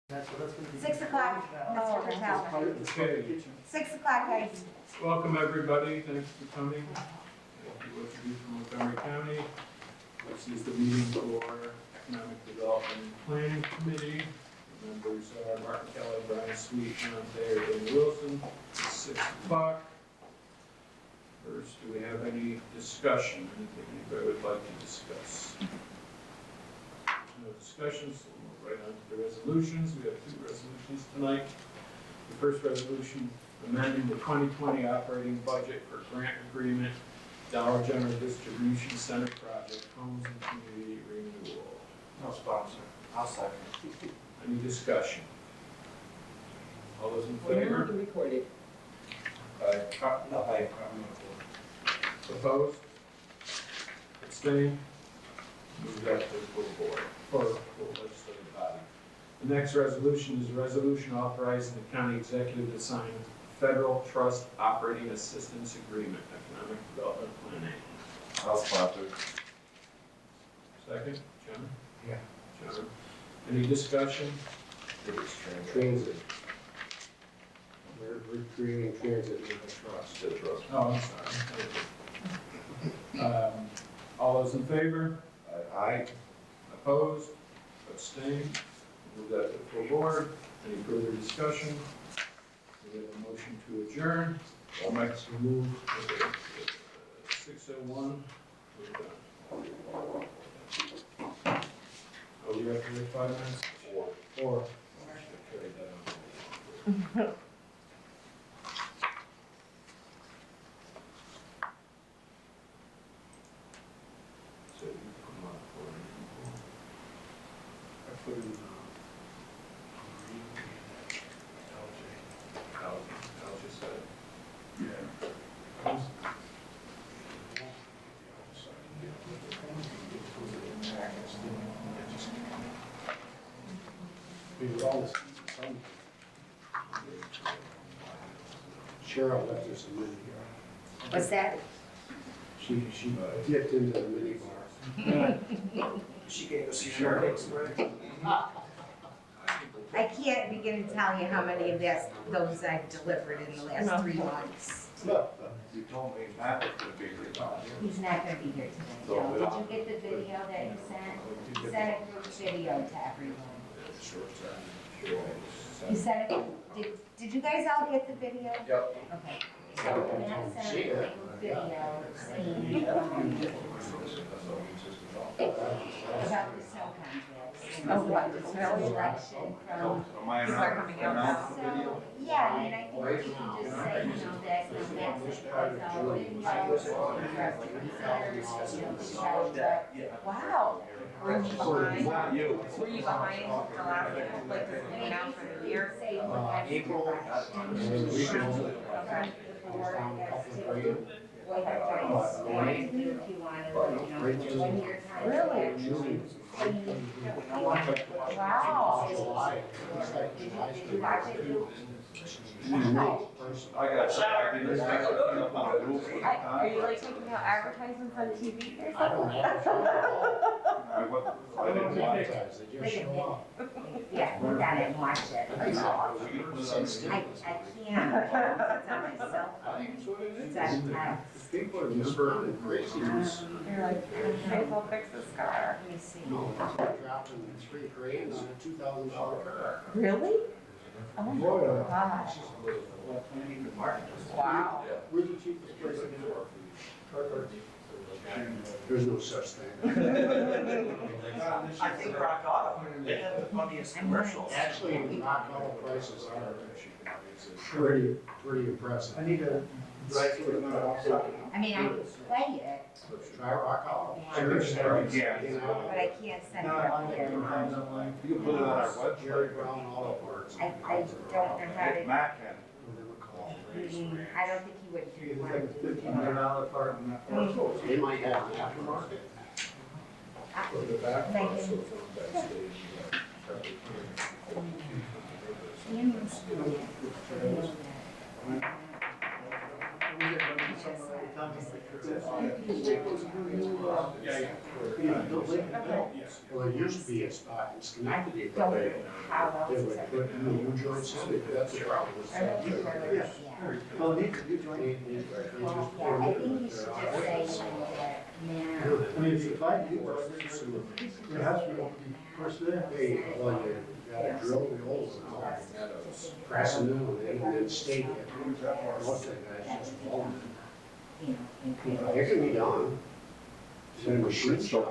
That's what that's gonna be. 6 o'clock, Mr. Patel. Okay, 6 o'clock, guys. welcome everybody, thanks for coming. Thank you, what you do from Montgomery County. This is the meeting for Economic Development and Planning Committee. The members are Martin Kelly, Brian Sweet, John Thayer, Dan Wilson. It's 6 o'clock. First, do we have any discussion, anything anybody would like to discuss? No discussions, so we'll move right on to the resolutions. We have 2 resolutions tonight. The first resolution, amending the 2020 operating budget for grant agreement, Dollar General Distribution Center project, homes and community renewal. No sponsor. I'll second. Any discussion? All those in We're favor? not recorded. Aye. No, I. Opposed? Abstained? Move that to the full board, or full legislative body. The next resolution is a resolution authorizing the county executive to sign federal trust operating assistance agreement, economic development planning. I'll sponsor. Second, John? Yeah. John. Any discussion? Transit. We're creating transit with the trust. The trust. Oh, I'm sorry. All those in favor? Aye. Opposed? Abstained? Move that to the full board. Any further discussion? We have a motion to adjourn. I'll make some move. 6:01. We're done. Oh, you have to wait 5 minutes? 4. Should carry that on. So you come up for I put in, I'll just say. we were all some. Cheryl left us a mini bar. What's that? She dipped into the mini bar. She gave us your right? I can't begin to tell you how many of those I've delivered in the last 3 months. You told me Matt was gonna be here. He's not gonna be here today. No. Did you get the video that you sent? You sent a group video to everyone. You sent it, did you guys all get the video? Yep. Okay. So Matt sent a group video saying, about the snow contest. Oh, what, the snow? Election from. Am I People are coming out now. So, yeah, I mean, I think we should just say, you know, that, you know, Matt puts out videos, wow. Were you behind? You. Were you behind the last, like, this came out for the year? Say what April. Okay. The board has to, what have twice, if you want to, you know, 1 year time. Really? Wow. Did you watch it? I got shot. Are you like taking out advertisements on TV or I don't something? have to. I didn't watch it. They just show up. Yeah, look at it and watch it. You can put it on I can't, it's on my cell I phone. think it's what it It's is. on text. People are responding crazy. You're like, may as well fix this car. Let me see. No, it's dropping 3 grand on a $2,000 car. Really? Oh my gosh. Wow. Where's the cheapest place in the world? There's no such thing. I think Rock Auto, they have the funniest commercials. Actually, rock auto prices are pretty impressive. I need to write for them outside. I mean, I can play it, Try rock auto. Yeah. but I can't send it up here. You can put it on our Jerry website. Brown Auto Parts. I don't know how to, Matt can. I don't think he would do one. $1,500 part in that. They might have an aftermarket. For the back, Thank you. so it's on backstage. Ian was doing it. Well, there used to be a spot in Schenectady, Don't but know how they else would is it. put new joints in, that's the problem. I don't think there is, yeah. Well, it needs to be joint. Yeah, I think you should just say that now. I mean, if you find new joints, your house will be first there. Hey, well, you gotta drill the holes now, you gotta press them in, and then stake it. Most of the guys just fall. You know, It can be done. Send a machine shop.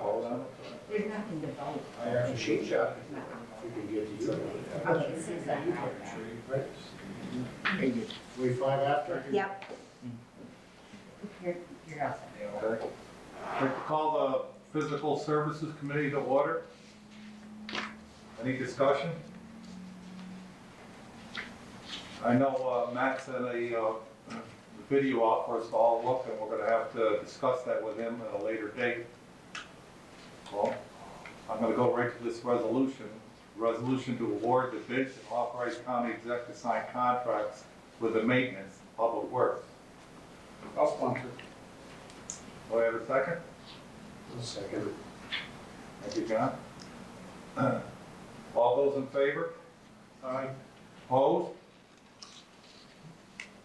there's nothing to vote. A machine shop, you can get to you. Okay, 6 o'clock. Right? We five after? Yep. You're all set. Okay. I'd like to call the Physical Services Committee to order. Any discussion? I know Matt sent a video out for us to all look, and we're gonna have to discuss that with him at a later date. Well, I'm gonna go right to this resolution. Resolution to award the bids and authorize county exec to sign contracts with the maintenance and public works. I'll sponsor. Do I have a second? I'll second it. Thank you, John. All those in favor? Aye. Opposed?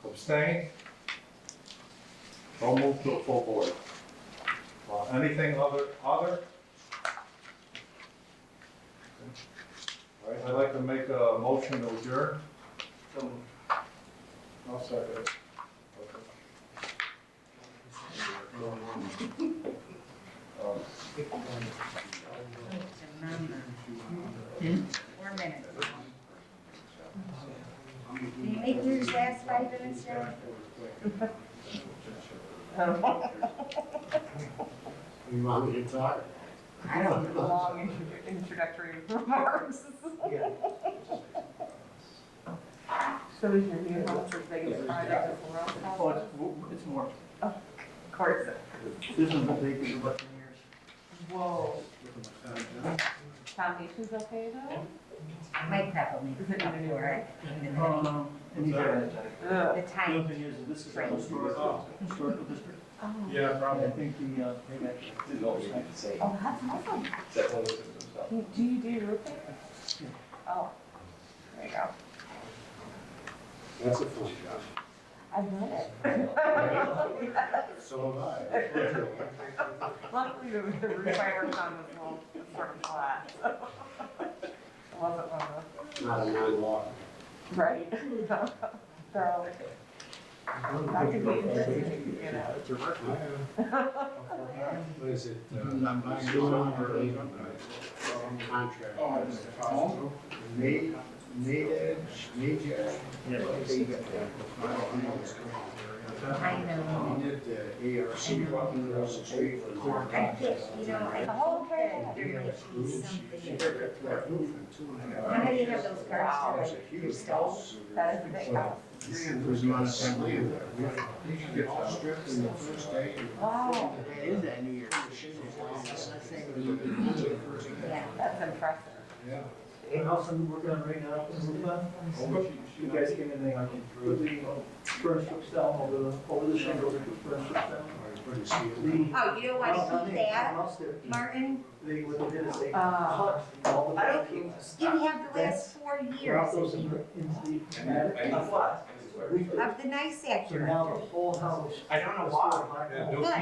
Abstained? So moved to a full board. Anything other? All right, I'd like to make a motion to adjourn. I'll second it. Remember. 4 minutes. Can you make yours last 5 minutes, Joe? You want me to talk? I don't know. Long introductory remarks. So is your new house as big as the project as the last house? Oh, it's more. Of course. This one's the big, it's about 10 years. Whoa. Foundation's okay though? Mike Pepple makes Is it it up even for it. Oh, no. And these are, The Ugh. the tiny. other thing is, that this is a historical district. Oh, Yeah, I think the, they actually. oh, that's awesome. Do you do roofing? Oh, there you go. That's a fun job. I love it. So have I. Luckily, the roof I worked on was sort of flat, so. It wasn't one of Not a non-walk. the, right? So, that could be interesting, you know. What is it? Contract. I know. We did the ARC walking across the street from I think, you know, I hope that there might be something. How do you have those cars for like your stove? That is a big house. There's not a slam there. You can get all stripped in the first day. Wow, It is that New Year. Yeah. that's impressive. Yeah. What house I'm working on right now, is you guys give me anything I can put the furnace strips down over the shingles, and put furnace strips down. Pretty steep. Oh, you don't want to keep that, Martin? They, what they did is they Uh, cut all the. I don't You have the last 4 years Drop those into the attic. Of what? of the nice So sector. now the whole house. I don't know why. Good, you got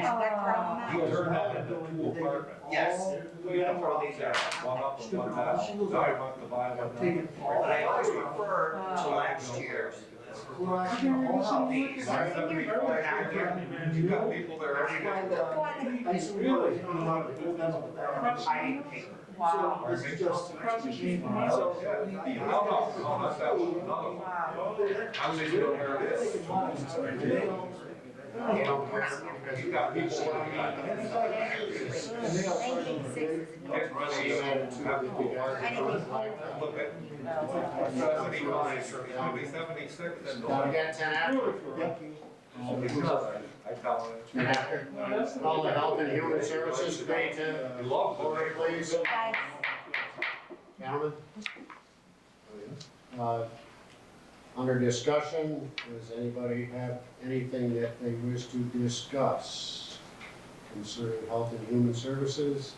thrown You out. turned that into a pool apartment. Yes. We have all these, one up and one down. Now I want to buy one Take down. it all. But I always prefer to last year's. Well, the whole house. These. You got people there every day. I used to realize, you know, how the whole guys put that on. I hate So this is just. So. How much that was, another one. Wow. How many know where it is? You don't care because You got people living on it. 1986 is Get ready, you have to go hard. Look at, 75, probably 76 and. We got 10 after. I tell them. 10 after. All the Health and Human Services today You to love order, please. Guys, Gentlemen. Under discussion, does anybody have anything that they wish to discuss concerning health and human services?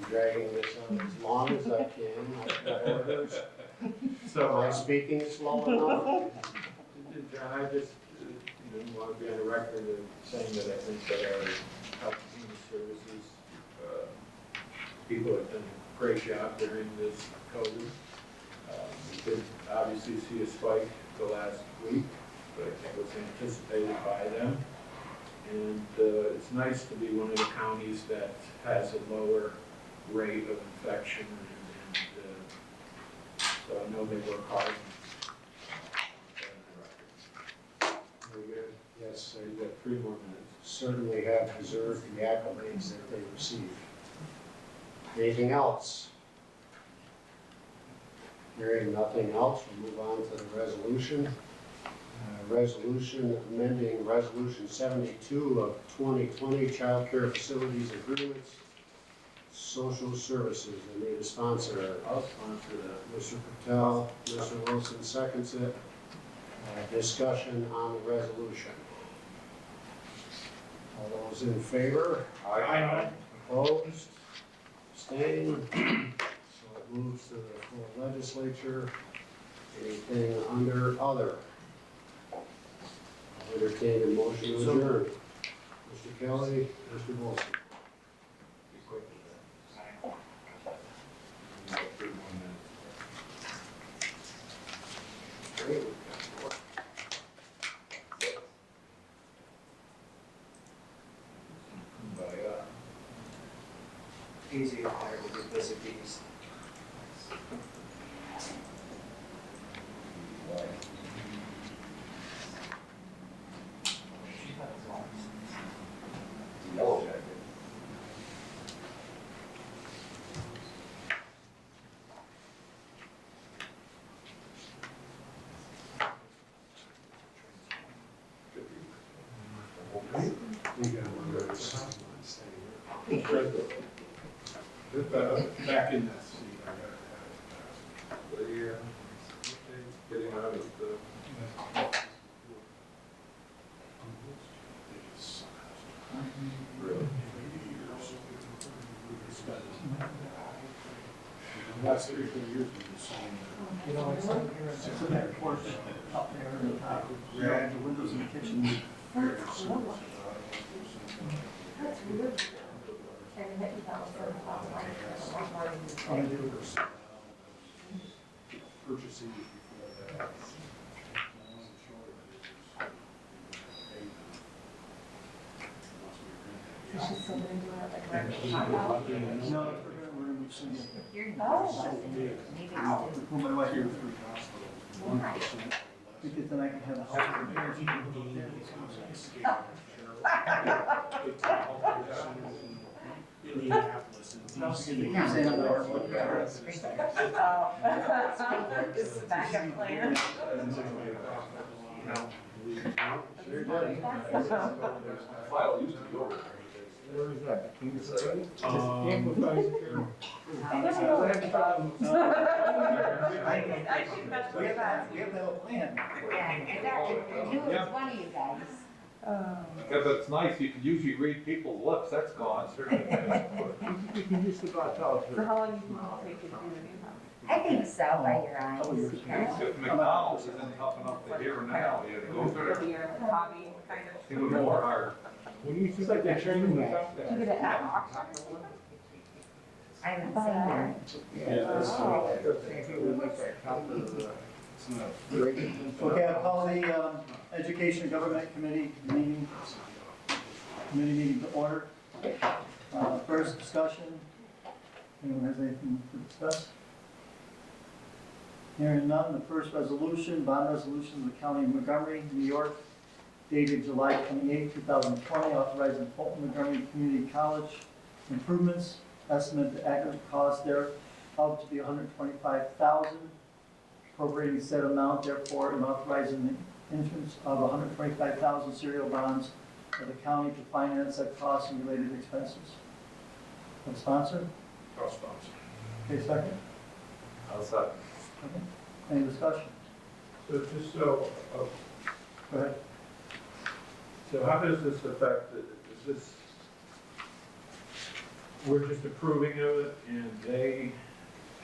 I'm dragging this on as long as I can. I've got orders. So, Am I speaking slow enough? John, I just, want to be on the record of saying that I think that our health and human services, people have done a great job during this COVID. We did obviously see a spike the last week, but I think it was anticipated by them. And it's nice to be one of the counties that has a lower rate of infection, and so I know they work hard. Very good. Yes, So you got 3 more minutes. certainly have deserved the accolades that they received. Anything else? Hearing nothing else, we'll move on to the resolution. Resolution amending Resolution 72 of 2020, Child Care Facilities Agreements, Social Services. I need a sponsor. I'll sponsor that. Mr. Patel, Mr. Wilson seconds it. Discussion on the resolution. All those in favor? Aye. Opposed? Abstained? So it moves to the full legislature. Anything under other? I'll entertain a motion to adjourn. Mr. Kelly, Mr. Wilson. Be quick with that. You got 3 more minutes. Great. Easy there with the visit fees. Yellow jacket. Back in that seat. Getting out of the. Really? Last 3 or 4 years, we've been seeing You know, it's in that porch up there in the top. Yeah. The windows in the kitchen. That's weird. And that you thought was so hot, Oh, they do. purchasing it before that. So she's still gonna do it like right now. No, we're gonna move soon. Oh. Maybe it's Put my wife here through the hospital. Because then I can have a house repaired. She can go there. Indianapolis and DC. This is a backup plan. File used to be over there. Where is that? Kansas City? We have to have a plan. Yeah, and that, you was one of you guys. If it's nice, you can usually read people's lips, that's gone. You can just about tell us. So how long do you think it'll take you to do the new house? I think so, by your eyes. If McDonald's isn't tough enough to hear now, you had to go through It'll be your hobby, kind of. it. It was more hard. When you see like that training that. Did you get it at auction or something? I haven't seen her. Okay, I'll call the Education and Government Committee meeting to order. First discussion. Anyone has anything to discuss? Hearing none, the first resolution, bond resolution of the County of Montgomery, New York, dated July 28, 2020, authorizing Fulton Montgomery Community College improvements, estimate the aggregate cost thereof to be $125,000, appropriating said amount therefore and authorizing the issuance of 125,000 serial bonds of the county to finance said costs and related expenses. Have a sponsor? I'll sponsor. Okay, second. How's that? Okay. Any discussion? So just so, Go ahead. so how does this affect, is this, we're just approving of it and they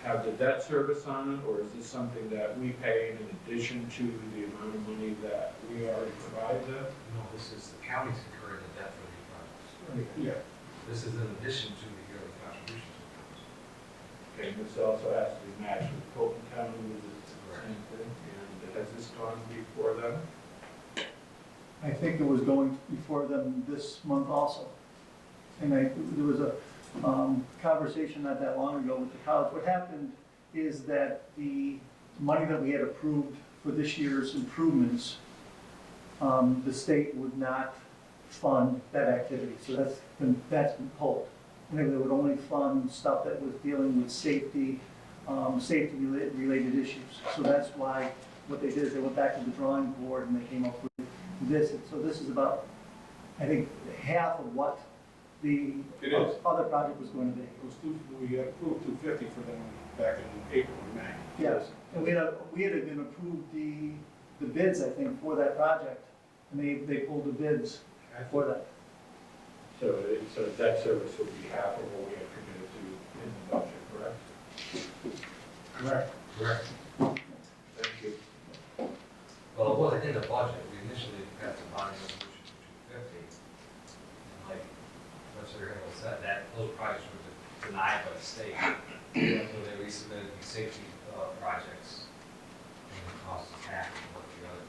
have the debt service on it, or is this something that we pay in addition to the amount of money that we already provide them? No, this is the county's incurring the debt for these projects. Yeah. This is in addition to the yearly contributions. Okay, and this also has to be matched with Fulton County, which is the same thing, and has this gone before them? I think it was going before them this month also. And there was a conversation not that long ago with the college. What happened is that the money that we had approved for this year's improvements, the state would not fund that activity. So that's been pulled. And they would only fund stuff that was dealing with safety, safety-related issues. So that's why what they did is they went back to the drawing board and they came up with this. So this is about, I think, half of what the It is. other project was going to be. We approved 250 for them back in April or May. Yes, and we had been approved the bids, I think, for that project, and they pulled the bids for that. So debt service would be half of what we had committed to in the budget, correct? Correct. Correct. Thank you. Well, it wasn't in the budget, we initially had some bonding resolution for 250. And like, Mr. Hill said, that those projects were denied by the state. So they resubmitted these safety projects, and the cost is half of what the other.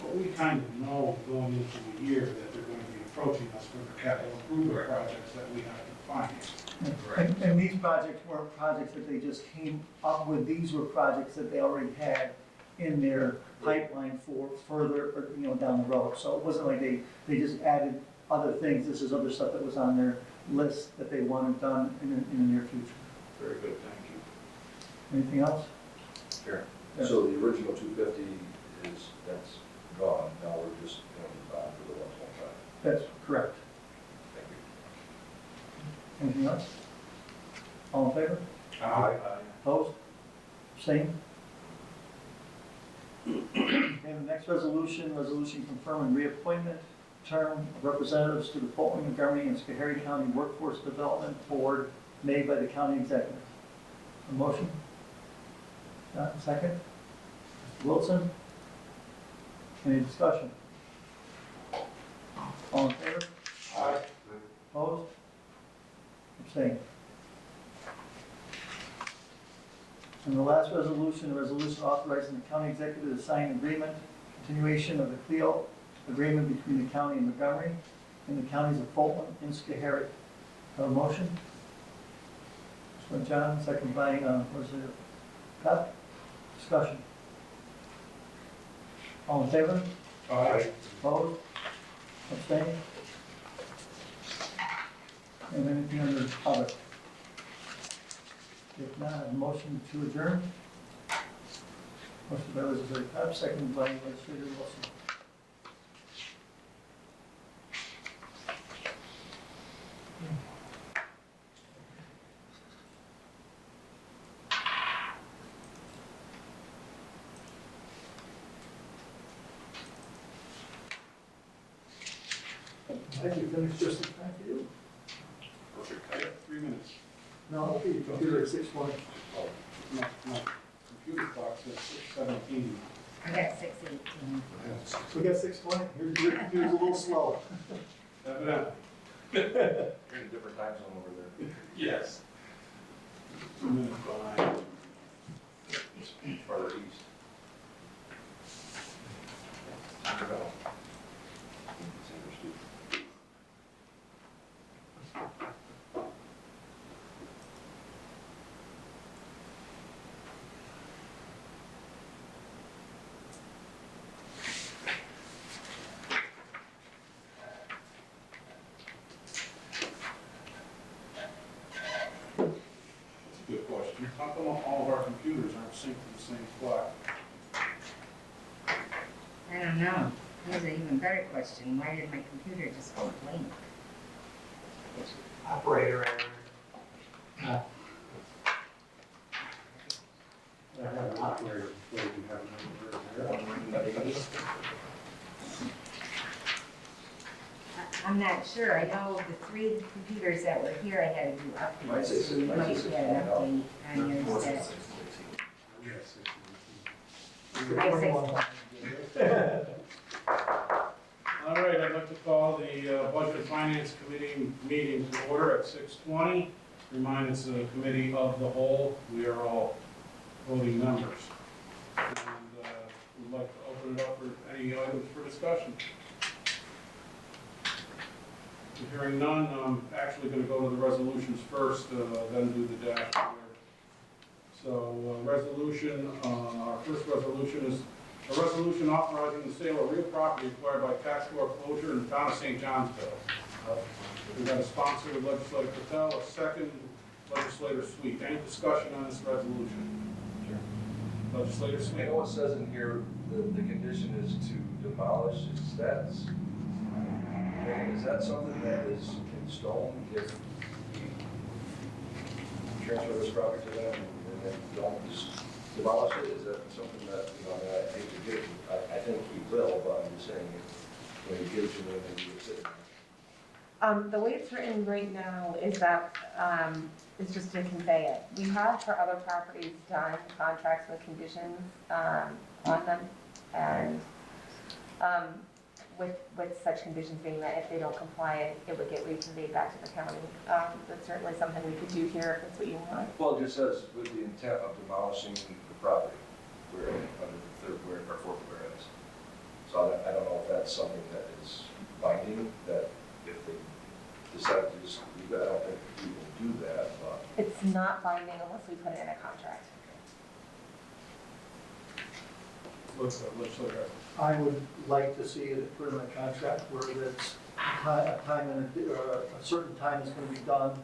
But we kind of know going into the year that they're going to be approaching us for the capital improvement projects that we have to finance. And these projects weren't projects that they just came up with, these were projects that they already had in their pipeline for further, or, down the road. So it wasn't like they just added other things, this is other stuff that was on their list that they wanted done in the near future. Very good, thank you. Anything else? Sure. Yeah. So the original 250 that's gone, now we're just going to bond for the 125. That's correct. Thank you. Anything else? All in favor? Aye. Opposed? Abstained? Okay, the next resolution confirming reappointment term of representatives to the Fulton, Montgomery, and Schoharie County Workforce Development Board made by the county executive. A motion? Second? Mr. Wilson? Any discussion? All in favor? Aye. Opposed? Abstained? And the last resolution, a resolution authorizing the county executive to sign agreement, continuation of the CLEO agreement between the county of Montgomery and the counties of Fulton and Schoharie. Have a motion? First by John, second by, Pat. Discussion. All in favor? Aye. Opposed? Abstained? And anything under other? If not, a motion to adjourn? Motion by Legislator Pep, second by Legislator Wilson. I think finished just in time for you. Perfect, I have 3 minutes. No, your computer at 6:20. Oh, my computer clock says 6:17. I got 6:18. We got 6:20, your computer's a little slow. Evidently. You're in a different time zone over there. Yes. 2 minutes behind. Farther east. Time to go. That's a good question. How come all of our computers aren't synced to the same clock? I don't know. Here's an even better question. Why did my computer just go blank? Operator error. I have an operator before you have an operator. not sure. I know the 3 computers that were here, I had to do Might say updates, so you might might say get an update on yours that. All right, I'd like to call the Budget and Finance Committee meeting to order at 6:20. Remind it's a committee of the whole. We are all voting members. And we'd like to open it up for any items for discussion. Hearing none, I'm actually going to go to the resolutions first, then do the dashboard. So our first resolution is a resolution authorizing the sale of real property acquired by tax foreclosure in the town of St. Johnsville. We've got a sponsor, Legislator Patel, a second, Legislator Sweet. Any discussion on this resolution? Sure. Legislator I Sweet. know it says in here that the condition is to demolish its stats. And is that something that is in stone if we transfer this property to them and then don't just demolish it? Is that something that, I hate to give, I think he will, but I'm just saying, when he gives you, then you would sit there. The way it's written right now is that, it's just to convey it. We have for other properties done contracts with conditions, on them, and, with such conditions being that if they don't comply, it would get reconveyed back to the county. That's certainly something we could do here if that's what you want. Well, it just says with the intent of demolishing the property, where, under the third where, or fourth whereas. So I don't know if that's something that is binding, that if they decide to just leave it, I don't think we will do that, but. It's not binding unless we put it in a contract. Legislator. I would like to see it put in a contract where it's a time and a certain time is going to be done,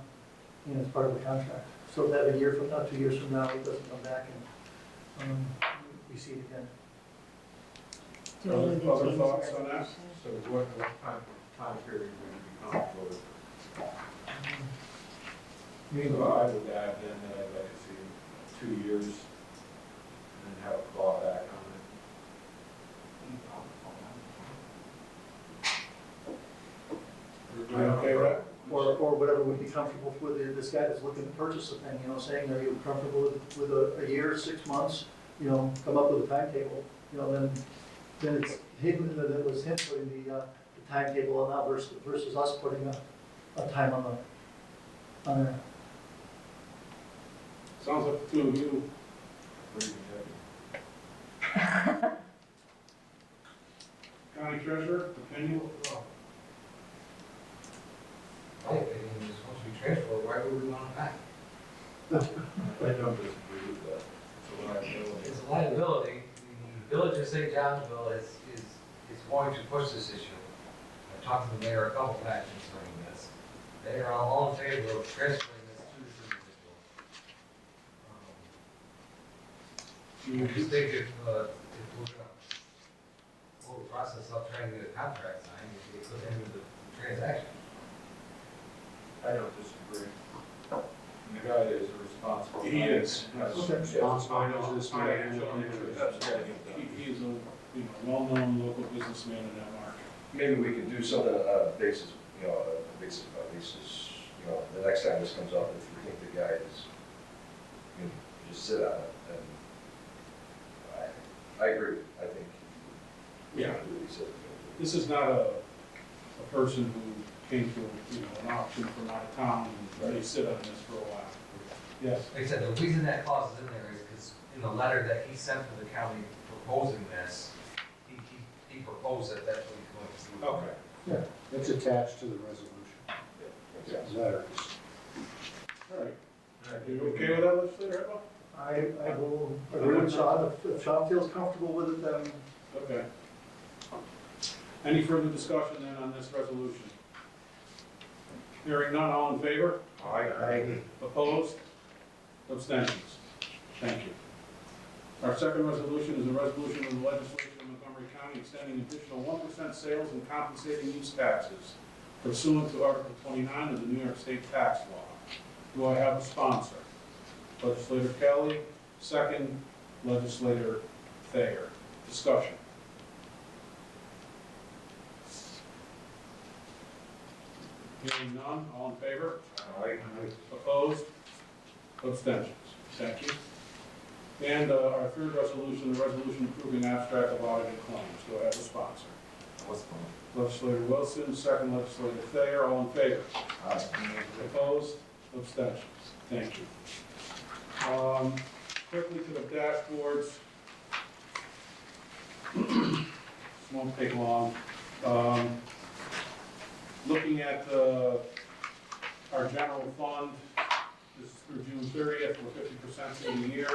as part of the contract. So that a year from now, 2 years from now, it doesn't come back and we see it again. Do we need to Other change the thoughts on that? resolution? So what time period would you be comfortable with? So I would add then that I'd like to see 2 years and then have a clawback on it. Are you okay with that? Or whatever would be comfortable with this guy that's looking to purchase a thing, saying, are you comfortable with a year, 6 months, come up with a timetable, then it's hidden, that it was him putting the timetable on that versus us putting a time on there. Sounds like the two of you. County Treasurer, opinion? My opinion is, once we transfer, why would we want it back? I don't disagree with that. It's a liability. The village of St. Johnsville is going to push this issue. I've talked to the mayor a couple times concerning this. They are all in favor of transferring this to this individual. I just think if we're gonna hold the process up trying to get a contract signed, it could end the transaction. I don't disagree. The guy is responsible. He is. Responsible business man. He is a well-known local businessman in that market. Maybe we could do something on a basis, the next time this comes up, if you think the guy is, just sit on it, and I agree, I think. Yeah. Do what he said. This is not a person who came to, an auction from out of town and they sit on this for a while. Yes. Like I said, the reason that clause is in there is because in the letter that he sent to the county proposing this, he proposed that that's what he's going to do. Okay. Yeah, it's attached to the resolution. Letters. All right. You okay with that, Legislator Hippo? I will agree with Sean. If Sean feels comfortable with it, then Okay. Any further discussion then on this resolution? Hearing none, all in favor? Aye. Opposed? Abstentions? Thank you. Our second resolution is a resolution of the legislature of Montgomery County extending additional 1% sales and compensating use taxes pursuant to Article 29 of the New York State tax law. Do I have a sponsor? Legislator Kelly, second, Legislator Thayer. Discussion. Hearing none, all in favor? Aye. Opposed? Abstentions? Thank you. And our third resolution, the resolution approving abstract of audited claims. Do I have a sponsor? Legislator Wilson, second legislator Thayer, all in favor? Opposed? Abstentions? Thank you. Quickly to the dashboards. This won't take long. Looking at our general fund, this is through June 30th, we're 50% through the year.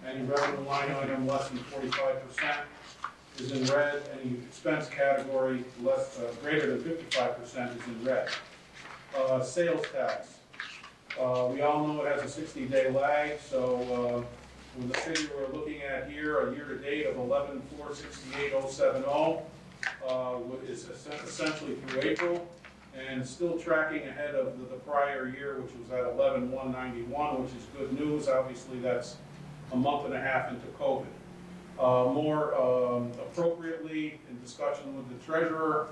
Any revenue line item less than 45% is in red. Any expense category greater than 55% is in red. Sales tax. We all know it has a 60-day lag, so with the figure we're looking at here, a year-to-date of 11,468,070 is essentially through April, and still tracking ahead of the prior year, which was at 11,191, which is good news. Obviously, that's a month and a half into COVID. More appropriately, in discussion with the treasurer,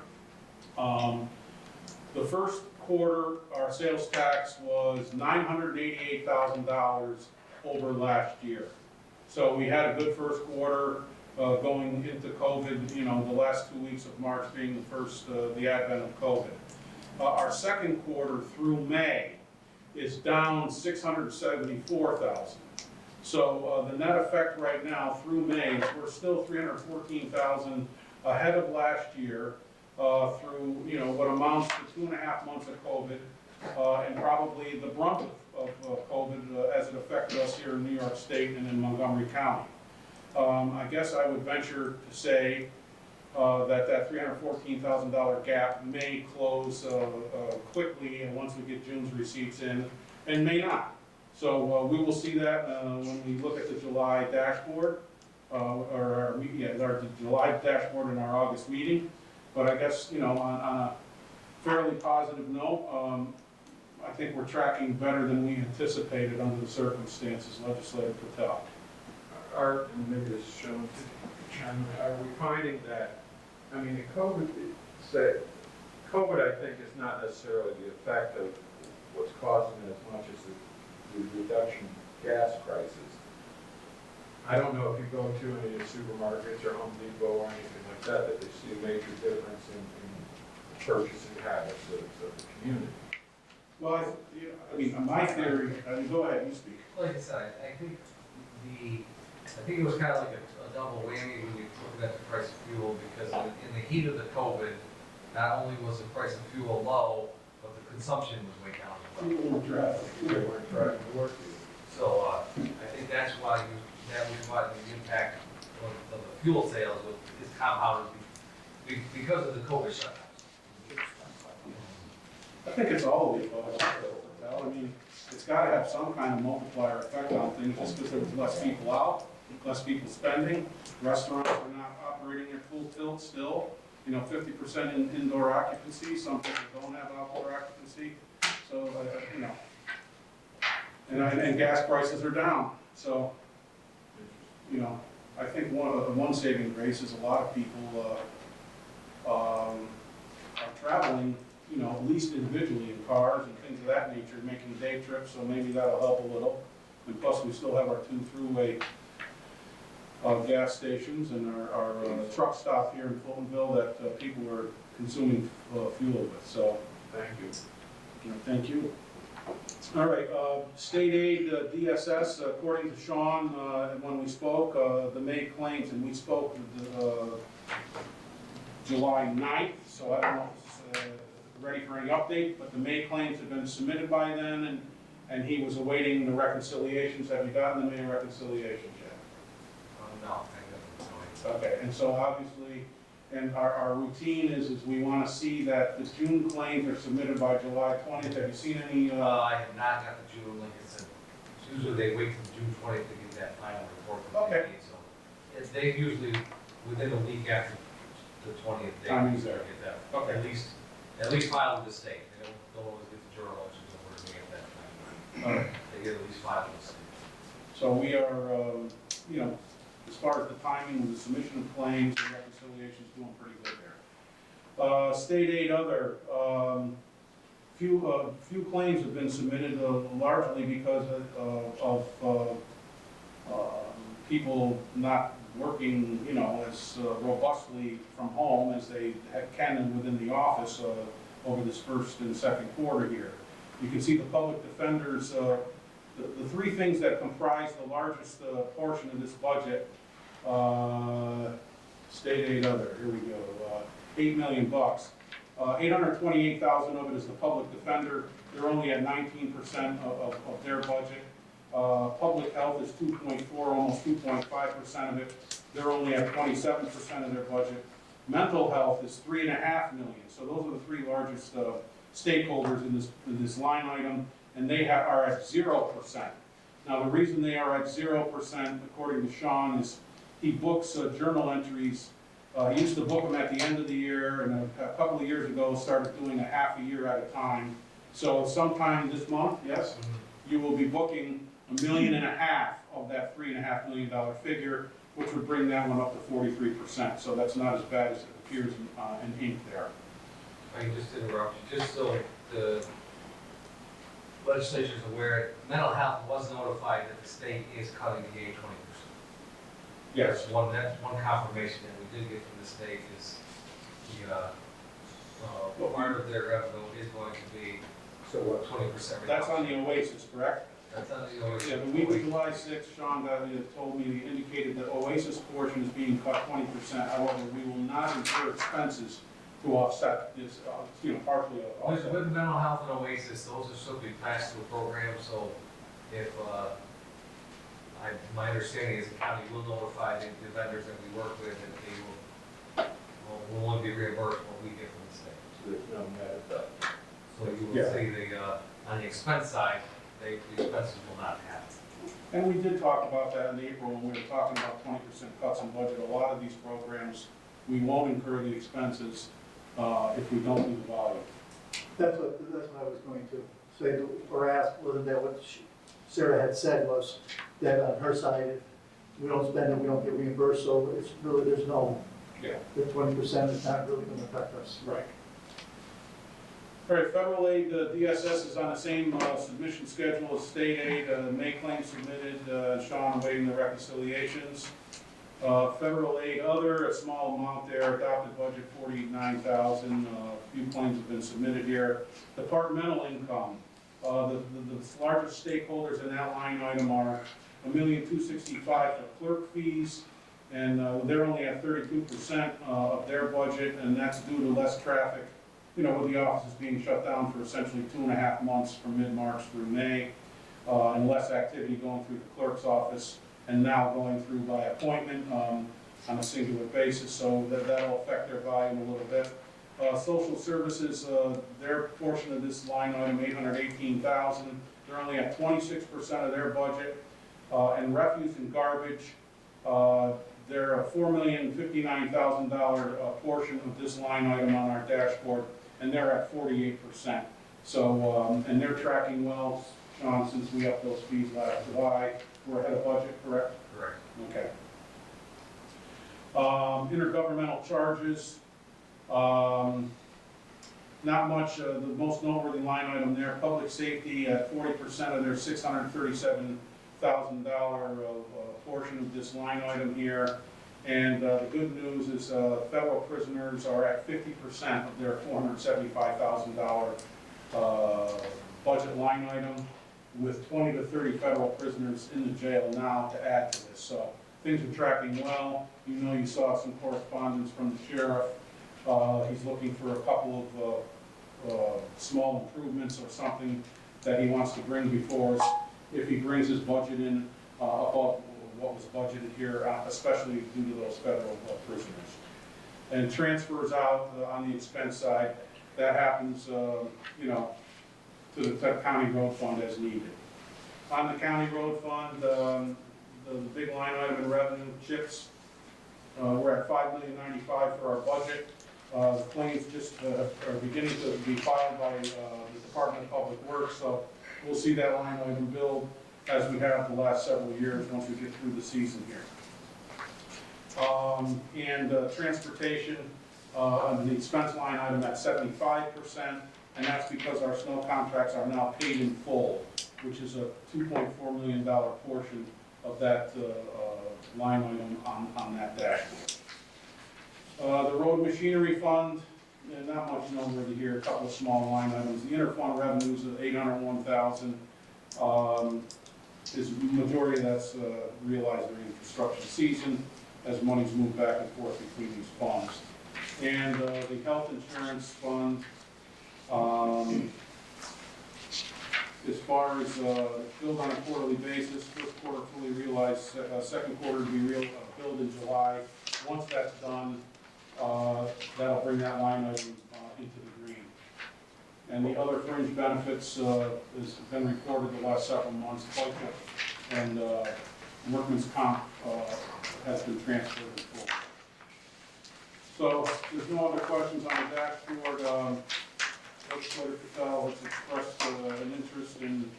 the first quarter, our sales tax was $988,000 over last year. So we had a good first quarter going into COVID, you know, the last 2 weeks of March being the first, the advent of COVID. Our second quarter through May is down $674,000. So the net effect right now through May, we're still $314,000 ahead of last year through, you know, what amounts to 2.5 months of COVID and probably the brunt of COVID as it affected us here in New York State and in Montgomery County. I guess I would venture to say that $314,000 gap may close quickly and once we get June's receipts in, and may not. So we will see that when we look at the July dashboard, our July dashboard in our August meeting. But I guess, you know, on a fairly positive note, I think we're tracking better than we anticipated under the circumstances, Legislator Patel. And maybe this is shown to Chairman, are we finding that, I mean, the COVID, I think, is not necessarily the effect of what's causing it as much as the reduction in gas prices. I don't know if you go to any of the supermarkets or Home Depot or anything like that they see a major difference in purchasing habits of the community. Well, I mean, my theory, go ahead, you speak. Like I said, I think it was kind of like a double whammy when you looked at the price of fuel, because in the heat of the COVID, not only was the price of fuel low, but the consumption was way down as well. People were driving. They weren't driving to work either. So I think that was why the impact of the fuel sales is compounded because of the COVID shutdowns. I think it's all of the above. I mean, it's got to have some kind of multiplier effect on things, just because there was less people out, less people spending. Restaurants are not operating at full tilt still. You know, 50% in indoor occupancy. Some people don't have outdoor occupancy. So, you know, and gas prices are down. So, you know, I think one saving grace is a lot of people are traveling, you know, at least individually in cars and things of that nature, making day trips, so maybe that'll help a little. And plus, we still have our 2 throughway gas stations and our truck stop here in Fultonville that people are consuming fuel with, so. Thank you. Thank you. All right, state aid, DSS, according to Sean, when we spoke, the May claims, and we spoke July 9th, so I don't know if it's ready for any update, but the May claims have been submitted by then, and he was awaiting the reconciliations. Have you gotten the May reconciliations yet? No, I don't. Okay, and so obviously, and our routine is we want to see that the June claims are submitted by July 20th. Have you seen any? I have not got the June, like I said, usually they wait till June 20th to get that final report from the Okay. state, so they usually, within a week after the 20th, they Timing's usually there. get that. Okay. At least file with the state, they don't always get the journal elections over to me at that time. All right. They get at least file with the state. So we are, you know, as far as the timing of the submission of claims, the reconciliation is doing pretty good there. State aid other, few claims have been submitted, largely because of people not working, you know, as robustly from home as they can within the office over this first and second quarter here. You can see the public defenders, the three things that comprise the largest portion of this budget, state aid other, here we go, $8 million. 828,000 of it is the public defender. They're only at 19% of their budget. Public health is 2.4, almost 2.5% of it. They're only at 27% of their budget. Mental health is $3.5 million. So those are the three largest stakeholders in this line item, and they are at 0%. Now, the reason they are at 0%, according to Sean, is he books journal entries. He used to book them at the end of the year, and a couple of years ago started doing a half a year at a time. So sometime this month, yes, you will be booking $1.5 million of that $3.5 million figure, which would bring that one up to 43%. So that's not as bad as it appears in ink there. I can just interrupt you, just so the legislature's aware, mental health was notified that the state is cutting the aid 20%. Yes. That's one confirmation that we did get from the state is the part of their revenue is going to be So what? 20%. That's on the Oasis, correct? That's on the Oasis. Yeah, the week of July 6th, Sean told me, he indicated that Oasis portion is being cut 20%. However, we will not incur expenses to offset this, partially With offset. mental health and Oasis, those are simply pass-through programs, so if, my understanding is the county will notify the vendors that we work with, and they will only be reimbursed what we get from the state. So there's no net effect. So you will Yeah. see on the expense side, the expenses will not happen. And we did talk about that in April when we were talking about 20% cuts in budget. A lot of these programs, we won't incur the expenses if we don't do the volume. That's what I was going to say, or ask, wasn't that what Sarah had said, was that on her side, if we don't spend it, we don't get reimbursed, so it's really, there's no, Yeah. the 20% is not really gonna affect us. Right. All right, federal aid, DSS is on the same submission schedule as state aid. May claim submitted, Sean awaiting the reconciliations. Federal aid other, a small amount there, adopted budget 49,000. A few claims have been submitted here. Departmental income, the largest stakeholders in that line item are $1,265,000 for clerk fees, and they're only at 32% of their budget, and that's due to less traffic. With the offices being shut down for essentially 2.5 months from mid-March through May, and less activity going through the clerk's office, and now going through by appointment on a singular basis, so that'll affect their volume a little bit. Social services, their portion of this line item, $818,000, they're only at 26% of their budget. And refuse and garbage, they're a $4,059,000 portion of this line item on our dashboard, and they're at 48%. So, and they're tracking well, Sean, since we upped those fees last July. We're ahead of budget, correct? Correct. Okay. Intergovernmental charges, not much. The most noteworthy line item there, public safety at 40% of their $637,000 portion of this line item here. And the good news is federal prisoners are at 50% of their $475,000 budget line item, with 20 to 30 federal prisoners in the jail now to add to this. So things are tracking well. You saw some correspondence from the sheriff. He's looking for a couple of small improvements or something that he wants to bring before us if he brings his budget in above what was budgeted here, especially due to those federal prisoners. And transfers out on the expense side, that happens, to the county road fund as needed. On the county road fund, the big line item in revenue, CHIPS, we're at $5,095,000 for our budget. The claims just are beginning to be filed by the Department of Public Works, so we'll see that line item build as we have the last several years once we get through the season here. And transportation, on the expense line item at 75%, and that's because our snow contracts are now paid in full, which is a $2.4 million portion of that line item on that dashboard. The road machinery fund, not much noteworthy here, a couple of small line items. The interfund revenues of $801,000 is majority of that's realized during the construction season as money's moved back and forth between these funds. And the health insurance fund, as far as billed on a quarterly basis, first quarter fully realized, second quarter to be billed in July. Once that's done, that'll bring that line item into the green. And the other fringe benefits has been reported the last several months, FICA and workman's comp has been transferred in full. So if there's no other questions on the dashboard. Legislator Patel has expressed an interest in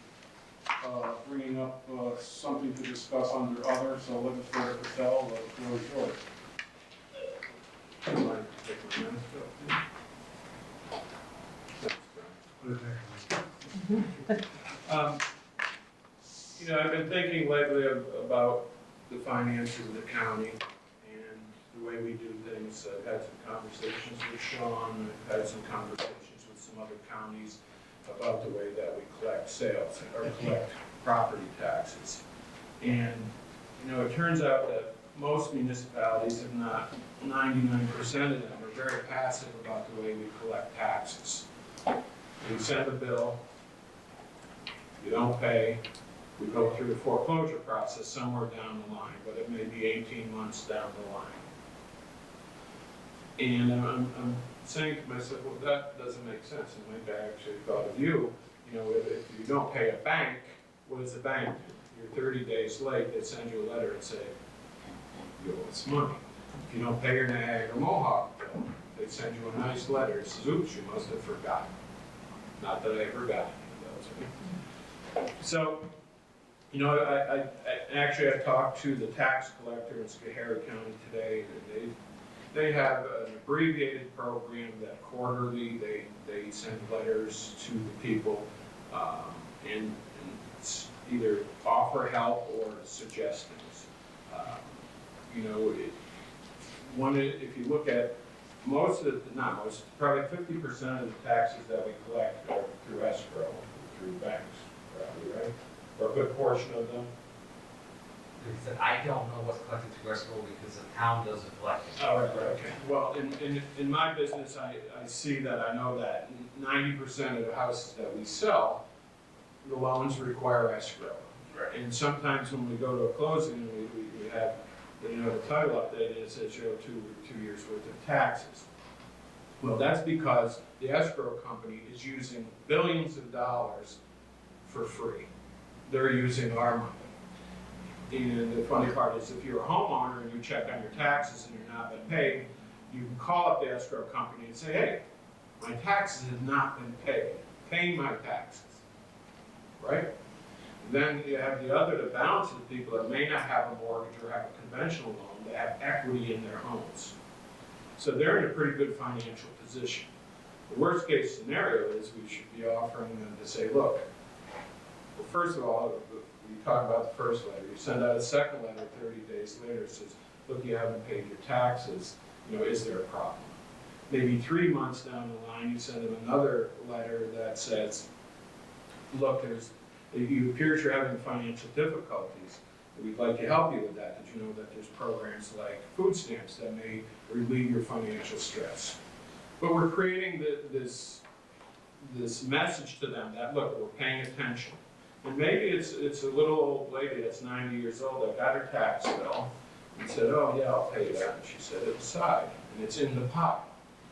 bringing up something to discuss under other, so Legislator Patel, the floor is yours. I'd like to take my minutes, You know, I've been thinking lately about the finances of the county and the way we do things. I've had some conversations with Sean, I've had some conversations with some other counties about the way that we collect sales or collect property taxes. And, you know, it turns out that most municipalities, if not 99% of them, are very passive about the way we collect taxes. We send a bill, you don't pay, we go through the foreclosure process somewhere down the line, but it may be 18 months down the line. And I'm saying to myself, well, that doesn't make sense. And maybe I actually thought of you, you know, if you don't pay a bank, what does the bank do? You're 30 days late, they send you a letter and say, you owe us money. If you don't pay your Niagara Mohawk bill, they send you a nice letter, it says, oops, you must have forgotten. Not that I ever got any of those. So, you know, I talked to the tax collector in Schoharie County today, and they have an abbreviated program that quarterly they send letters to the people and either offer help or suggest things. You know, if you look at probably 50% of the taxes that we collect are through escrow, through banks, probably, right? Or a good portion of them. Because I don't know what's collected through escrow because the town doesn't collect it. Oh, right, okay. Well, in my business, I see that, I know that 90% of the houses that we sell, the loans require escrow. Right. And sometimes when we go to a closing, we have, you know, the title updated, it says, you know, two years worth of taxes. Well, that's because the escrow company is using billions of dollars for free. They're using our money. And the funny part is if you're a homeowner and you check on your taxes and you're not been paid, you can call up the escrow company and say, hey, my taxes have not been paid. Pay my taxes, right? Then you have the balance of the people that may not have a mortgage or have a conventional loan, that have equity in their homes. So they're in a pretty good financial position. The worst case scenario is we should be offering them to say, look, well, first of all, you talk about the first letter, you send out a second letter 30 days later, it says, look, you haven't paid your taxes, you know, is there a problem? Maybe 3 months down the line, you send them another letter that says, look, it appears you're having financial difficulties. We'd like to help you with that. Did you know that there's programs like food stamps that may relieve your financial stress? But we're creating this message to them that, look, we're paying attention. And maybe it's a little old lady that's 90 years old that got her tax bill and said, oh yeah, I'll pay that. And she set it aside, and it's in the pot.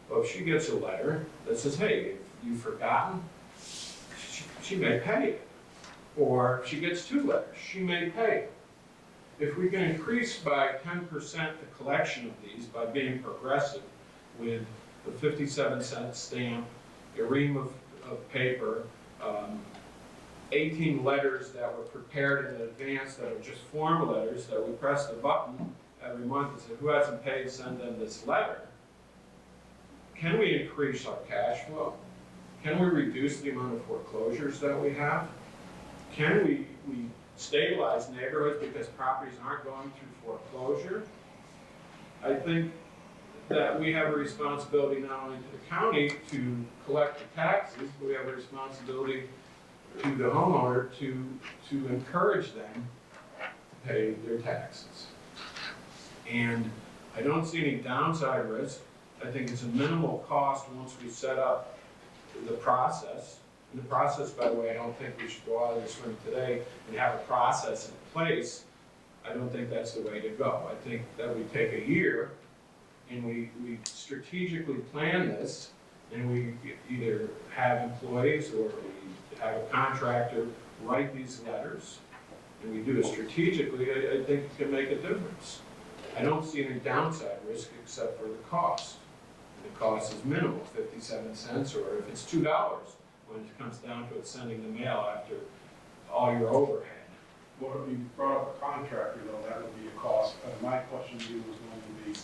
Well, if she gets a letter that says, hey, if you've forgotten, she may pay it. Or if she gets 2 letters, she may pay. If we can increase by 10% the collection of these by being progressive with the 57-cent stamp, a ream of paper, 18 letters that were prepared in advance that are just form letters that we press the button every month and say, who hasn't paid, send them this letter. Can we increase our cash flow? can we reduce the amount of foreclosures that we have? Can we stabilize neighborhoods because properties aren't going through foreclosure? I think that we have a responsibility not only to the county to collect the taxes, but we have a responsibility to the homeowner to encourage them to pay their taxes. And I don't see any downside risk. I think it's a minimal cost once we set up the process. And the process, by the way, I don't think we should go out of this room today and have a process in place. I don't think that's the way to go. I think that we take a year and we strategically plan this, and we either have employees or we have a contractor write these letters, and we do it strategically. I think it can make a difference. I don't see any downside risk except for the cost. The cost is minimal, 57 cents, or if it's $2 when it comes down to it sending the mail after all your overhead. Well, if you brought up a contractor though, that would be a cost. My question to you was going to be,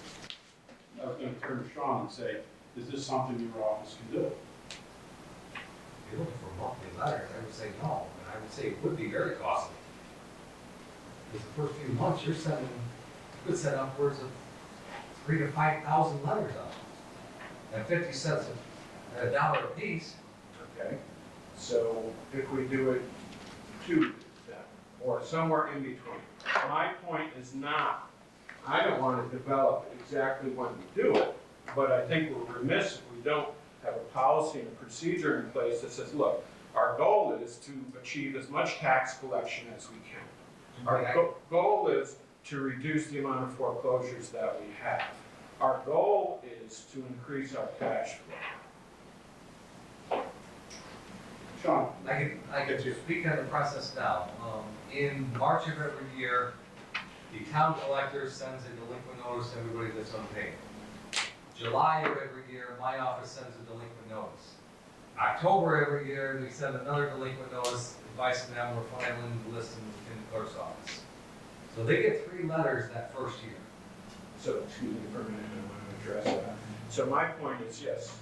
I was going to turn to Sean and say, is this something your office can do? If you're looking for monthly letters, I would say no, and I would say it would be very costly. Because the first few months, you could send upwards of 3,000 to 5,000 letters out. At 50 cents a dollar a piece. Okay, so if we do it 2 then, or somewhere in between. My point is not, I don't want to develop exactly when we do it, but I think we're remiss if we don't have a policy and a procedure in place that says, look, our goal is to achieve as much tax collection as we can. Our goal is to reduce the amount of foreclosures that we have. Our goal is to increase our cash flow. Sean? I can speak on the process now. In March of every year, the town collector sends a delinquent notice to everybody that's unpaid. July of every year, my office sends a delinquent notice. October every year, we send another delinquent notice advising them we're filing the list in the clerk's office. So they get 3 letters that first year. So, excuse me for a minute, I want to address that. So my point is, yes,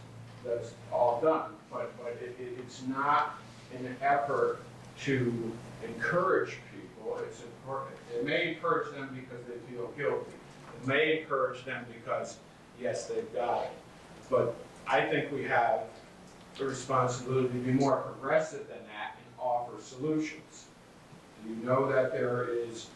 that's all done, but it's not an effort to encourage people. It may encourage them because they feel guilty. It may encourage them because, yes, they've got it. But I think we have the responsibility to be more progressive than that and offer solutions. Do you know that there is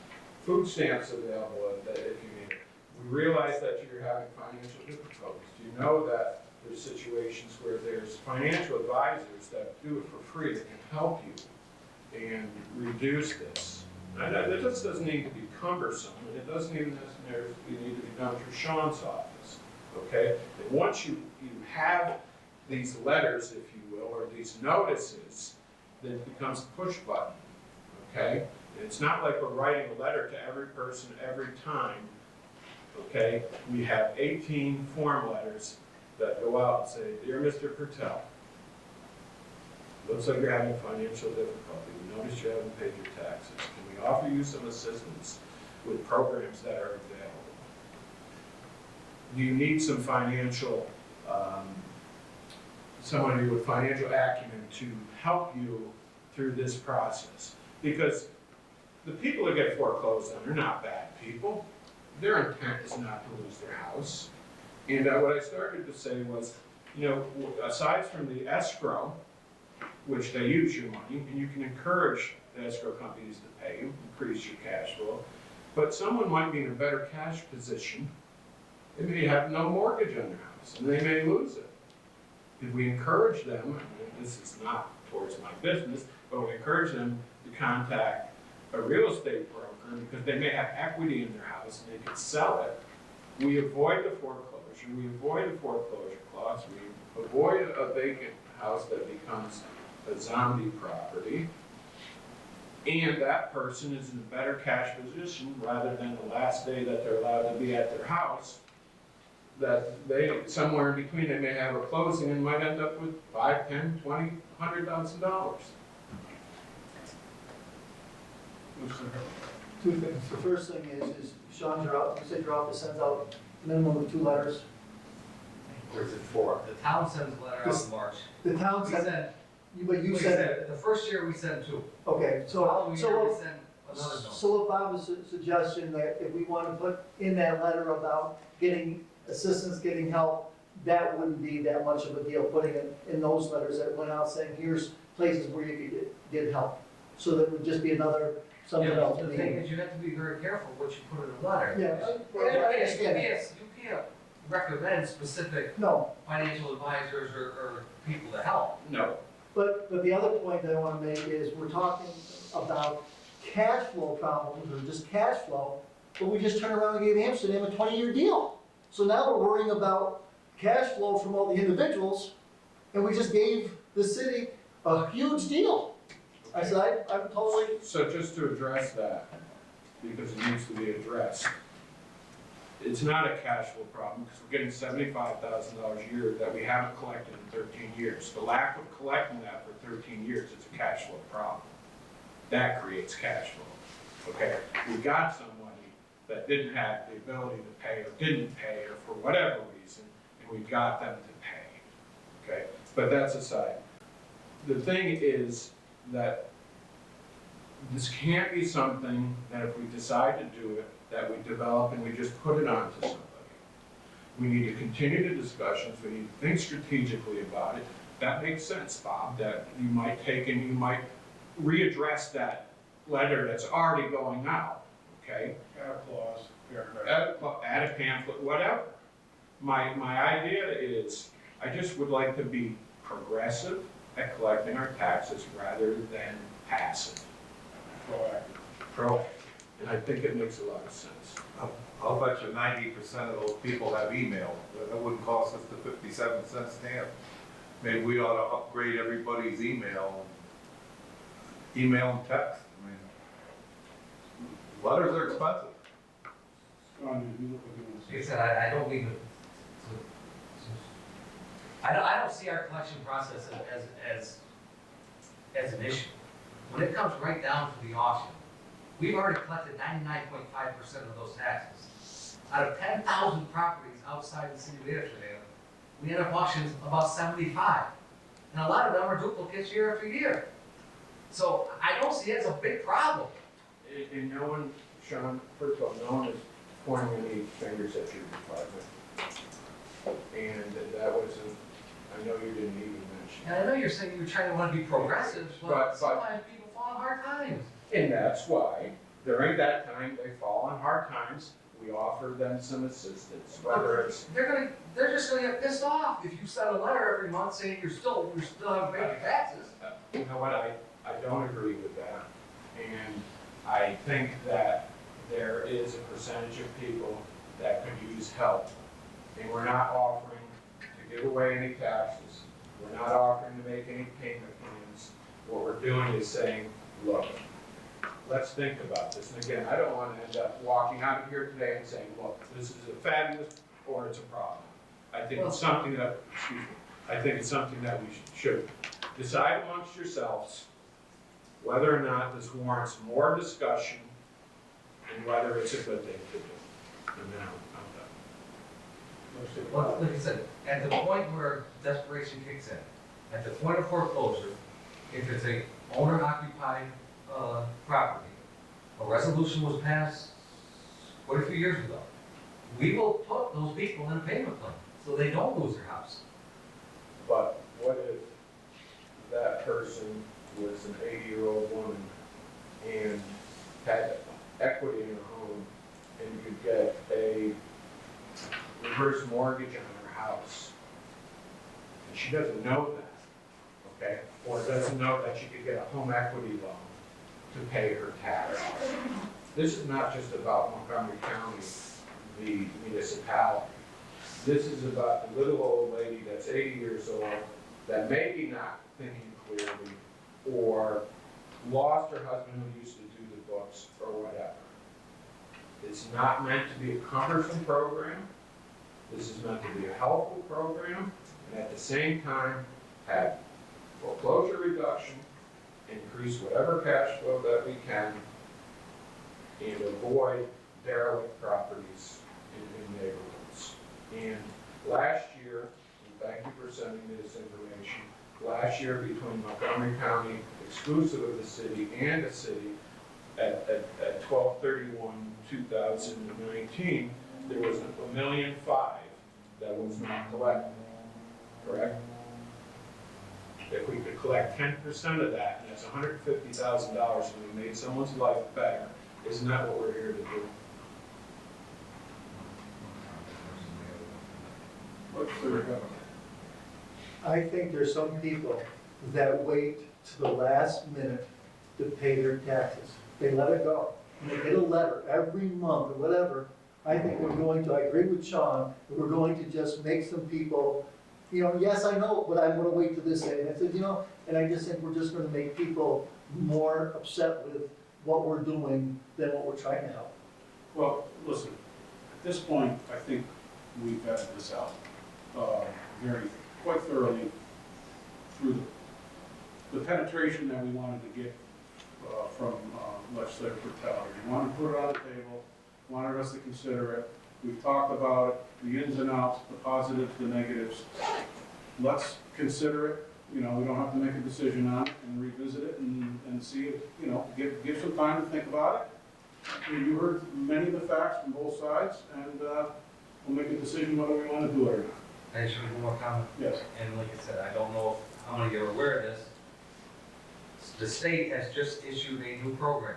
food stamps available if you need it? We realize that you're having financial difficulties. Do you know that there's situations where there's financial advisors that do it for free that can help you and reduce this? And it just doesn't need to be cumbersome, and it doesn't even necessarily need to be done through Sean's office, okay? And once you have these letters, if you will, or these notices, then it becomes a push button, okay? And it's not like we're writing a letter to every person every time. Okay, we have 18 form letters that go out and say, Dear Mr. Pertel, looks like you're having financial difficulty. We notice you haven't paid your taxes. Can we offer you some assistance with programs that are available? Do you need some financial, somebody with financial acumen to help you through this process? Because the people that get foreclosed on are not bad people. Their intent is not to lose their house. And what I started to say was, you know, aside from the escrow, which they use your money, and you can encourage the escrow companies to pay you, increase your cash flow, but someone might be in a better cash position. They may have no mortgage on their house, and they may lose it. If we encourage them, and this is not towards my business, but we encourage them to contact a real estate broker because they may have equity in their house and they could sell it. We avoid the foreclosure, we avoid the foreclosure clause, we avoid a vacant house that becomes a zombie property. And that person is in a better cash position rather than the last day that they're allowed to be at their house, that they, somewhere in between, they may have a closing and might end up with $5, $10, $20, $100,000. 2 things. The first thing is Sean, you said your office sends out minimum of 2 letters. Where's it for? The town sends a letter out in March. The town We said, sent, but you we said, the first year we sent two. okay, The so, following year we so, sent another note. so what Bob was suggesting, that if we want to put in that letter about getting assistance, getting help, that wouldn't be that much of a deal, putting it in those letters that went out saying, here's places where you could get help. So that would just be another, something Yeah, else. the thing is, you have to be very careful what you put in a letter. Yeah, Yeah, I understand. you can't recommend specific No, financial advisors or people to help. No. but the other point that I want to make is, we're talking about cash flow problems, or just cash flow, but we just turned around and gave Amsterdam a 20-year deal. So now we're worrying about cash flow from all the individuals, and we just gave the city a huge deal. I said, I'm totally, So just to address that, because it needs to be addressed, it's not a cash flow problem, because we're getting $75,000 a year that we haven't collected in 13 years. The lack of collecting that for 13 years is a cash flow problem. That creates cash flow, okay? We got somebody that didn't have the ability to pay, or didn't pay, or for whatever reason, and we got them to pay, okay? But that's aside. The thing is that this can't be something that if we decide to do it, that we develop and we just put it on to somebody. We need to continue the discussions, we need to think strategically about it. That makes sense, Bob, that you might take and you might readdress that letter that's already going out, okay? Add a clause, paragraph. Add a pamphlet, whatever. My idea is, I just would like to be progressive at collecting our taxes rather than passive. Proactive. And I think it makes a lot of sense. I'll bet you 90% of those people have email. That wouldn't cost us the 57-cent stamp. Maybe we ought to upgrade everybody's email and text. I mean, letters are expensive. Sean, you look like you want to Like I say said, I don't mean I don't see our collection process as an issue. When it comes right down to the auction, we've already collected 99.5% of those taxes. Out of 10,000 properties outside the city of Amsterdam, we end up auctions about 75. And a lot of them are duplicates year after year. So I don't see it as a big problem. And no one, Sean, first of all, no one is pointing any fingers at your department. And that wasn't, I know you didn't even mention. And I know you're saying you're trying to want to be progressive, But- but sometimes people fall on hard times. And that's why, during that time, they fall on hard times, we offer them some assistance, whether it's, They're just gonna get pissed off if you send a letter every month saying you're still haven't paid your taxes. you know what, I don't agree with that. And I think that there is a percentage of people that could use help. And we're not offering to give away any taxes. We're not offering to make any payment plans. What we're doing is saying, look, let's think about this. And again, I don't want to end up walking out of here today and saying, look, this is a fabulous or it's a problem. I think it's something that, excuse me, I think it's something that we should decide amongst yourselves whether or not this warrants more discussion and whether it's a good thing to do. And then I'm done. Well, like I said, at the point where desperation kicks in, at the point of foreclosure, if it's a owner-occupied property, a resolution was passed quite a few years ago. We will put those people in a payment plan so they don't lose their house. But what if that person was an 80-year-old woman and had equity in a home and could get a reverse mortgage on her house? And she doesn't know that, okay? Or doesn't know that she could get a home equity loan to pay her tax. This is not just about Montgomery County, the municipality. This is about the little old lady that's 80 years old that maybe not thinking clearly or lost her husband who used to do the books or whatever. It's not meant to be a cumbersome program. This is meant to be a helpful program, and at the same time, have foreclosure reduction, increase whatever cash flow that we can, and avoid derelict properties in neighborhoods. And Last year, and thank you for sending me this information, last year between Montgomery County, exclusive of the city, and the city, at 12/31/2019, there was $1.5 million that was not collected, correct? If we could collect 10% of that, and that's $150,000, and we made someone's life better, isn't that what we're here to do? What's the, I think there's some people that wait to the last minute to pay their taxes. They let it go. And they get a letter every month or whatever. I think we're going to, I agree with Sean, that we're going to just make some people, you know, yes, I know, but I'm gonna wait to this day. And I said, you know, and I just think we're just gonna make people more upset with what we're doing than what we're trying to help. well, listen, at this point, I think we've vetted this out quite thoroughly through the penetration that we wanted to get from legislative brutality. We wanted to put it on the table, wanted us to consider it. We've talked about it, the ins and outs, the positives, the negatives. Let's consider it. You know, we don't have to make a decision on it and revisit it and see if, you know, give some time to think about it. You heard many of the facts from both sides, and we'll make a decision whether we want to do it or not. I just have one more comment. Yes. And like I said, I don't know how many of you are aware of this. The state has just issued a new program.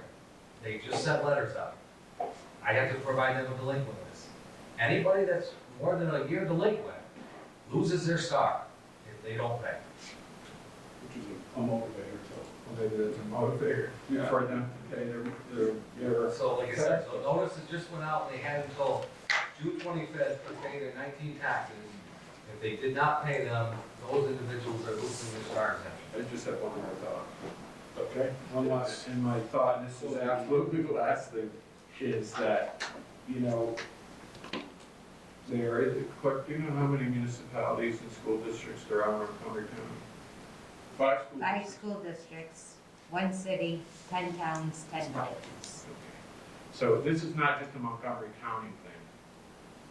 They just sent letters out. I have to provide them a delinquent list. Anybody that's more than a year delinquent loses their star if they don't pay. Which is a motivator, so. Maybe that's a motivator Yeah. for them to pay their So like I said, so notices just went out, they had until June 25th to pay their 19 taxes. If they did not pay them, those individuals are losing their star exemption. I just have one more thought. Okay? One last. And my thought, and this is absolutely the last thing, is that, you know, there is, clerk, do you know how many municipalities and school districts there are in Montgomery County? 5 schools. 5 school districts, 1 city, 10 towns, 10 villages. So this is not just a Montgomery County thing.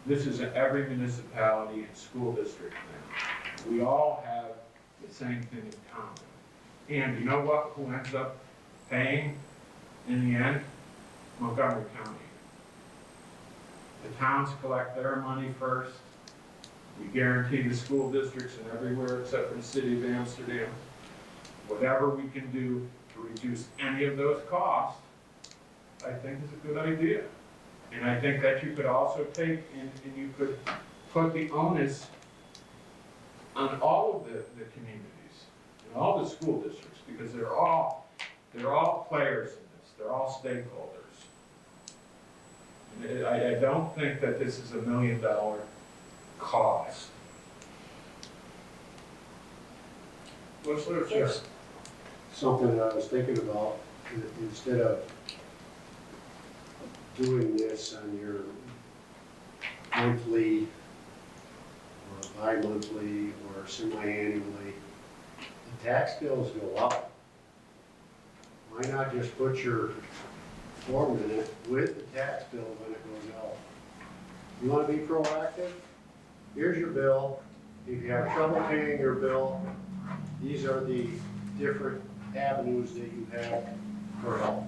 This is an every municipality and school district thing. We all have the same thing in common. And you know what, who ends up paying in the end? Montgomery County. The towns collect their money first. We guarantee the school districts and everywhere except for the city of Amsterdam, whatever we can do to reduce any of those costs, I think is a good idea. And I think that you could also take and you could put the onus on all of the communities and all the school districts, because they're all players in this. They're all stakeholders. And I don't think that this is $1 million cost. Legislative Chair. Something I was thinking about, instead of doing this on your monthly or bi-monthly or semi-annually, the tax bills go up. Why not just put your form in it with the tax bill when it goes out? You want to be proactive? Here's your bill. If you have trouble paying your bill, these are the different avenues that you have for help.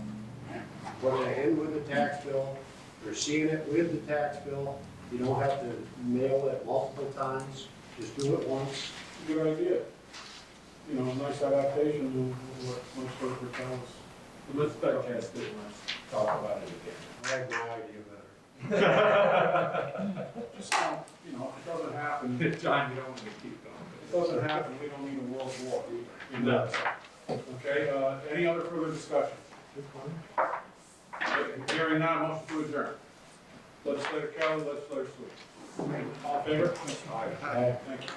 Put it in with the tax bill, they're seeing it with the tax bill, you don't have to mail it multiple times, just do it once. Good idea. You know, nice adaptation to what legislature tells us. Let's digest it and let's talk about it again. I like my idea better. Just, you know, if it doesn't happen, John, you don't want to keep going. if it doesn't happen, we don't need a world war either. No. Okay, any other further discussion? Hearing none, motion to adjourn. Legislator Kelly, Legislator Sweet. All in favor? Aye. Thank you.